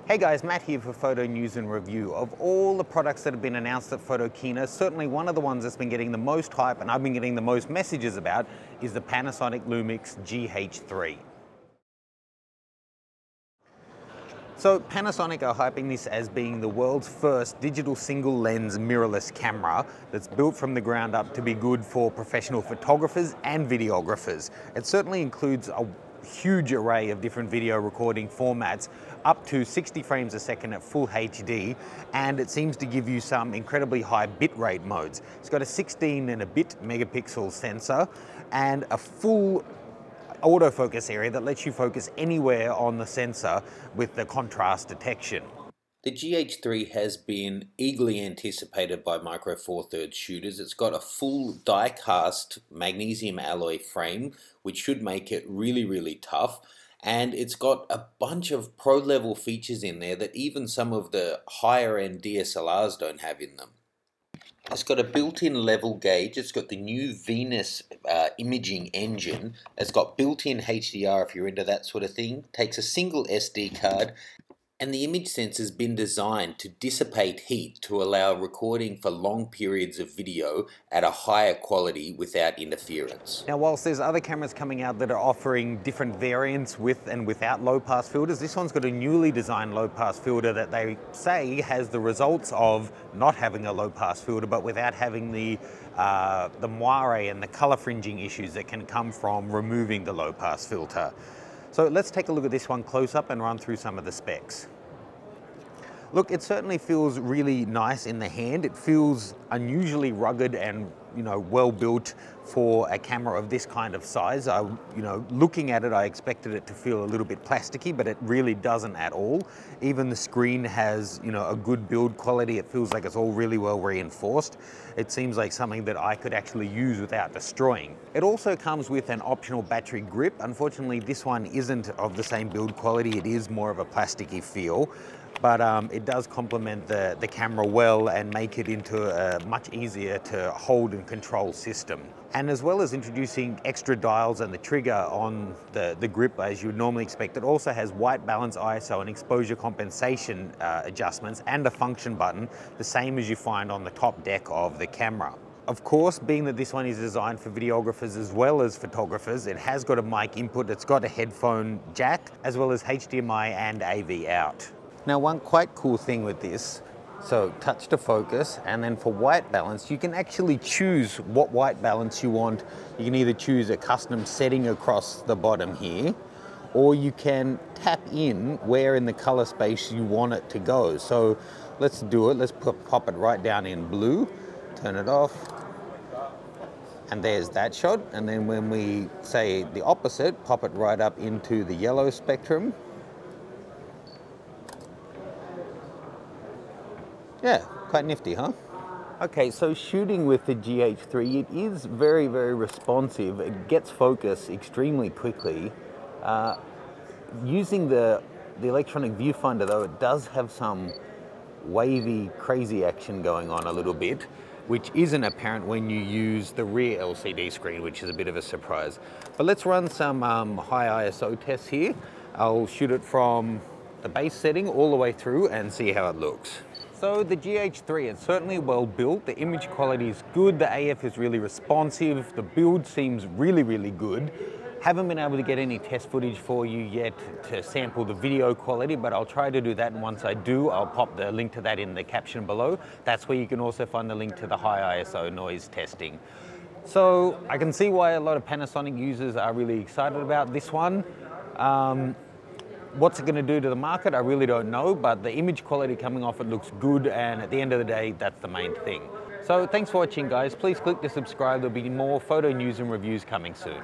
Hey guys, Matt here for Photo News and Review. Of all the products that have been announced at Photokina, certainly one of the ones that's been getting the most hype and I've been getting the most messages about is the Panasonic Lumix GH3. So Panasonic are hyping this as being the world's first digital single lens mirrorless camera that's built from the ground up to be good for professional photographers and videographers. It certainly includes a huge array of different video recording formats, up to 60 frames a second at full HD, and it seems to give you some incredibly high bitrate modes. It's got a 16 and a bit megapixel sensor and a full autofocus area that lets you focus anywhere on the sensor with the contrast detection. The GH3 has been eagerly anticipated by Micro Four Thirds shooters. It's got a full die-cast magnesium alloy frame, which should make it really tough. And it's got a bunch of pro-level features in there that even some of the higher-end DSLRs don't have in them. It's got a built-in level gauge. It's got the new Venus imaging engine. It's got built-in HDR if you're into that sort of thing. Takes a single SD card. And the image sensor's been designed to dissipate heat to allow recording for long periods of video at a higher quality without interference. Now, whilst there's other cameras coming out that are offering different variants with and without low-pass filters, this one's got a newly designed low-pass filter that they say has the results of not having a low-pass filter, but without having the moire and the color fringing issues that can come from removing the low-pass filter. So let's take a look at this one close up and run through some of the specs. Look, it certainly feels really nice in the hand. It feels unusually rugged and, well built for a camera of this kind of size. Looking at it, I expected it to feel a little bit plasticky, but it really doesn't at all. Even the screen has, a good build quality. It feels like it's all really well reinforced. It seems like something that I could actually use without destroying. It also comes with an optional battery grip. Unfortunately, this one isn't of the same build quality. It is more of a plasticky feel. But it does complement the camera well and make it into a much easier to hold and control system. And as well as introducing extra dials and the trigger on the grip as you would normally expect, it also has white balance, ISO and exposure compensation adjustments and a function button, the same as you find on the top deck of the camera. Of course, being that this one is designed for videographers as well as photographers, it has got a mic input, it's got a headphone jack, as well as HDMI and AV out. Now, one quite cool thing with this, so touch to focus, and then for white balance, you can actually choose what white balance you want. You can either choose a custom setting across the bottom here, or you can tap in where in the color space you want it to go. So let's do it. Let's pop it right down in blue, turn it off, and there's that shot. And then when we say the opposite, pop it right up into the yellow spectrum. Yeah, quite nifty, huh? Okay, so shooting with the GH3, it is very responsive. It gets focus extremely quickly. Using the electronic viewfinder though, it does have some wavy, crazy action going on a little bit, which isn't apparent when you use the rear LCD screen, which is a bit of a surprise. But let's run some high ISO tests here. I'll shoot it from the base setting all the way through and see how it looks. So the GH3, it's certainly well built. The image quality is good. The AF is really responsive. The build seems really good. Haven't been able to get any test footage for you yet to sample the video quality, but I'll try to do that. And once I do, I'll pop the link to that in the caption below. That's where you can also find the link to the high ISO noise testing. So I can see why a lot of Panasonic users are really excited about this one. What's it going to do to the market? I really don't know, but the image quality coming off it looks good, and at the end of the day, that's the main thing. So thanks for watching, guys. Please click to subscribe. There'll be more photo news and reviews coming soon.